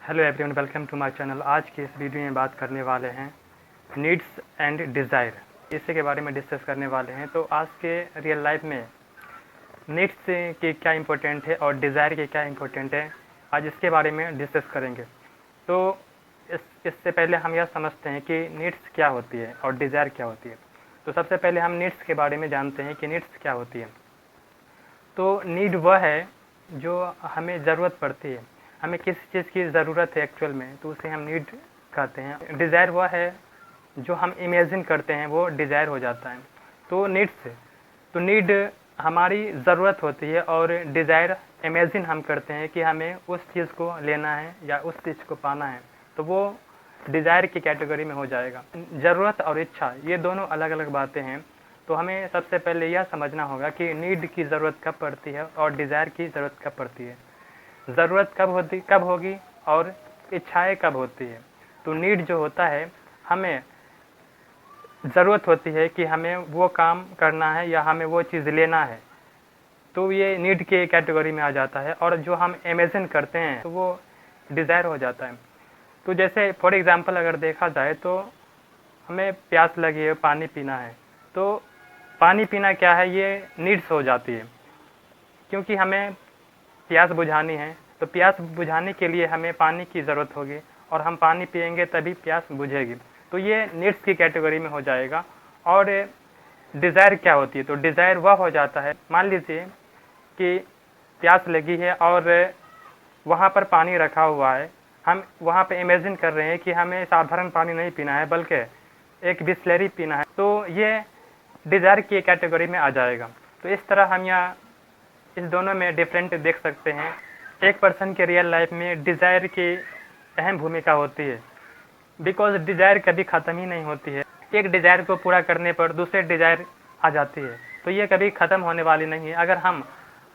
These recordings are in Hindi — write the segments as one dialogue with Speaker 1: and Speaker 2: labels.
Speaker 1: Hello everyone, welcome to my channel. आज की इस वीडियो में बात करने वाले हैं नीड्स एंड डिज़ायर, इसी के बारे में डिस्कस करने वाले हैं। तो आज के रियल लाइफ में नीड्स की क्या इम्पोर्टेंट है और डिज़ायर की क्या इम्पोर्टेंट है, आज इसके बारे में डिस्कस करेंगे। तो इससे पहले हम यह समझते हैं कि नीड्स क्या होती है और डिज़ायर क्या होती है। तो सबसे पहले हम नीड्स के बारे में जानते हैं कि नीड्स क्या होती है। तो नीड वह है जो हमें ज़रूरत पड़ती है, हमें किस चीज़ की ज़रूरत है एक्चुअल में, तो उसे हम नीड कहते हैं। डिज़ायर वह है जो हम इमेजिन करते हैं, वो डिज़ायर हो जाता है। तो नीड हमारी ज़रूरत होती है और डिज़ायर इमेजिन हम करते हैं कि हमें उस चीज़ को लेना है या उस चीज़ को पाना है, तो वो डिज़ायर की कैटेगरी में हो जाएगा। ज़रूरत और इच्छा ये दोनों अलग अलग बातें हैं। तो हमें सबसे पहले यह समझना होगा कि नीड की ज़रूरत कब पड़ती है और डिज़ायर की ज़रूरत कब पड़ती है। ज़रूरत कब होगी और इच्छाएं कब होती है। तो नीड जो होता है, हमें ज़रूरत होती है कि हमें वो काम करना है या हमें वो चीज़ लेना है, तो ये नीड के कैटेगरी में आ जाता है। और जो हम इमेजिन करते हैं तो वो डिज़ायर हो जाता है। तो जैसे फॉर एग्ज़ाम्पल अगर देखा जाए तो हमें प्यास लगी है, पानी पीना है, तो पानी पीना क्या है, ये नीड्स हो जाती है, क्योंकि हमें प्यास बुझानी है। तो प्यास बुझाने के लिए हमें पानी की ज़रूरत होगी और हम पानी पिएंगे तभी प्यास बुझेगी। तो ये नीड्स की कैटेगरी में हो जाएगा। और डिज़ायर क्या होती है, तो डिज़ायर वह हो जाता है, मान लीजिए कि प्यास लगी है और वहाँ पर पानी रखा हुआ है, हम वहाँ पे इमेजिन कर रहे हैं कि हमें साधारण पानी नहीं पीना है बल्कि एक बिस्लेरी पीना है, तो ये डिज़ायर की कैटेगरी में आ जाएगा। तो इस तरह हम यहाँ इस दोनों में डिफरेंट देख सकते हैं। एक पर्सन के रियल लाइफ में डिज़ायर की अहम भूमिका होती है, बिकॉज डिज़ायर कभी ख़त्म ही नहीं होती है। एक डिज़ायर को पूरा करने पर दूसरे डिज़ायर आ जाती है, तो ये कभी ख़त्म होने वाली नहीं है। अगर हम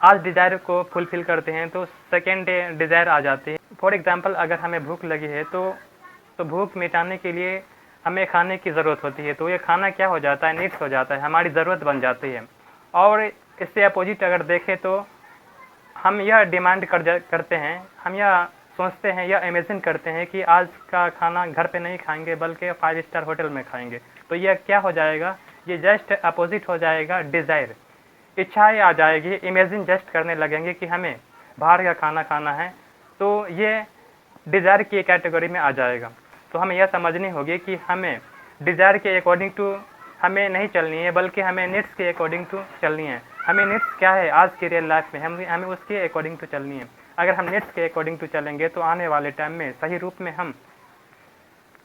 Speaker 1: आज डिज़ायर को फुलफ़िल करते हैं तो सेकेंड डिज़ायर आ जाती है। फॉर एग्ज़ाम्पल अगर हमें भूख लगी है तो भूख मिटाने के लिए हमें खाने की ज़रूरत होती है, तो ये खाना क्या हो जाता है, नीड्स हो जाता है, हमारी ज़रूरत बन जाती है। और इससे अपोजिट अगर देखें तो हम यह डिमांड करते हैं, हम यह सोचते हैं या इमेजिन करते हैं कि आज का खाना घर पे नहीं खाएंगे बल्कि 5 स्टार होटल में खाएंगे, तो यह क्या हो जाएगा, ये जस्ट अपोजिट हो जाएगा डिज़ायर। इच्छाएं आ जाएगी, इमेजिन जस्ट करने लगेंगे कि हमें बाहर का खाना खाना है, तो ये डिज़ायर की कैटेगरी में आ जाएगा। तो हमें यह समझनी होगी कि हमें डिज़ायर के अकॉर्डिंग टू हमें नहीं चलनी है, बल्कि हमें नीड्स के अकॉर्डिंग टू चलनी है। हमें नीड्स क्या है आज की रियल लाइफ में, हमें उसके अकॉर्डिंग टू चलनी है। अगर हम नीड्स के अकॉर्डिंग टू चलेंगे तो आने वाले टाइम में सही रूप में हम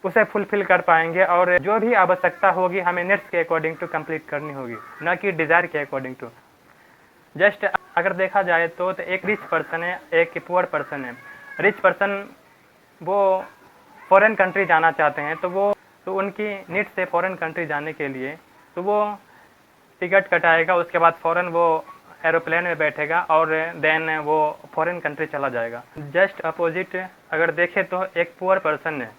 Speaker 1: उसे फुलफ़िल कर पाएंगे, और जो भी आवश्यकता होगी हमें नीड्स के अकॉर्डिंग टू कंप्लीट करनी होगी, न कि डिज़ायर के अकॉर्डिंग टू। जस्ट अगर देखा जाए तो एक रिच पर्सन है, एक पुअर पर्सन है। रिच पर्सन वो फॉरेन कंट्री जाना चाहते हैं, तो उनकी नीड्स है फॉरेन कंट्री जाने के लिए, तो वो टिकट कटाएगा, उसके बाद फ़ौरन वो एरोप्लेन में बैठेगा और देन वो फॉरेन कंट्री चला जाएगा। जस्ट अपोजिट अगर देखें तो एक पुअर पर्सन है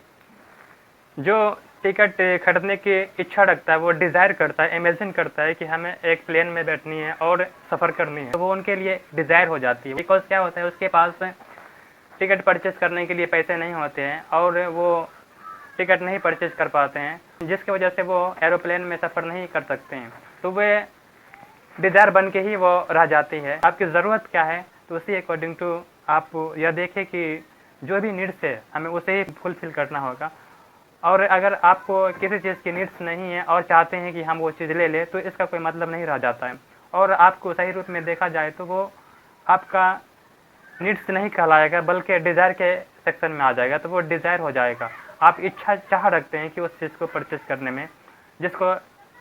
Speaker 1: जो टिकट खरीदने की इच्छा रखता है, वो डिज़ायर करता है, इमेजिन करता है कि हमें एक प्लेन में बैठनी है और सफ़र करनी है, तो वो उनके लिए डिज़ायर हो जाती है। बिकॉज क्या होता है, उसके पास टिकट परचेज़ करने के लिए पैसे नहीं होते हैं और वो टिकट नहीं परचेज़ कर पाते हैं, जिसकी वजह से वो एरोप्लेन में सफ़र नहीं कर सकते हैं, तो वे डिज़ायर बन के ही वो रह जाती है। आपकी ज़रूरत क्या है, तो उसी अकॉर्डिंग टू आप यह देखें कि जो भी नीड्स है हमें उसे ही फुलफ़िल करना होगा। और अगर आपको किसी चीज़ की नीड्स नहीं है और चाहते हैं कि हम वो चीज़ ले लें, तो इसका कोई मतलब नहीं रह जाता है। और आपको सही रूप में देखा जाए तो वो आपका नीड्स नहीं कहलाएगा बल्कि डिज़ायर के सेक्शन में आ जाएगा, तो वो डिज़ायर हो जाएगा। आप इच्छा चाह रखते हैं कि उस चीज़ को परचेज़ करने में, जिसको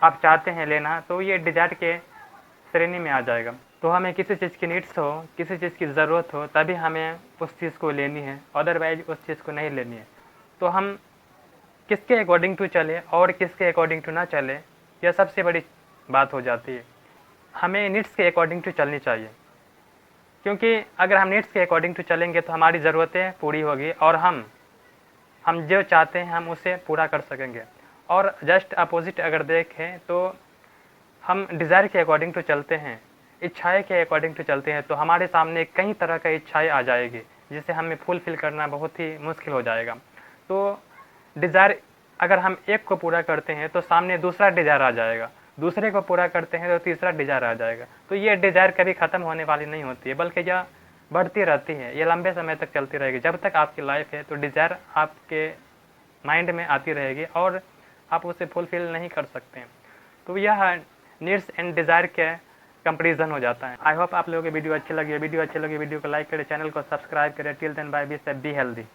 Speaker 1: आप चाहते हैं लेना, तो ये डिज़ायर के श्रेणी में आ जाएगा। तो हमें किसी चीज़ की नीड्स हो, किसी चीज़ की ज़रूरत हो, तभी हमें उस चीज़ को लेनी है, अदरवाइज उस चीज़ को नहीं लेनी है। तो हम किसके अकॉर्डिंग टू चले और किसके अकॉर्डिंग टू ना चले, यह सबसे बड़ी बात हो जाती है। हमें नीड्स के अकॉर्डिंग टू चलनी चाहिए, क्योंकि अगर हम नीड्स के अकॉर्डिंग टू चलेंगे तो हमारी ज़रूरतें पूरी होगी और हम जो चाहते हैं हम उसे पूरा कर सकेंगे। और जस्ट अपोजिट अगर देखें तो हम डिज़ायर के अकॉर्डिंग टू चलते हैं, इच्छाएं के अकॉर्डिंग टू चलते हैं, तो हमारे सामने कई तरह का इच्छाएं आ जाएगी, जिसे हमें फुलफ़िल करना बहुत ही मुश्किल हो जाएगा। तो डिज़ायर अगर हम एक को पूरा करते हैं तो सामने दूसरा डिज़ायर आ जाएगा, दूसरे को पूरा करते हैं तो तीसरा डिज़ायर आ जाएगा। तो ये डिज़ायर कभी ख़त्म होने वाली नहीं होती है, बल्कि यह बढ़ती रहती है, ये लंबे समय तक चलती रहेगी। जब तक आपकी लाइफ है तो डिज़ायर आपके माइंड में आती रहेगी और आप उसे फुलफ़िल नहीं कर सकते। तो यह नीड्स एंड डिज़ायर के कंपैरिजन हो जाता है। आई होप आप लोगों की वीडियो अच्छी लगी। वीडियो को लाइक करें, चैनल को सब्सक्राइब करें। Till then bye, be safe, be healthy.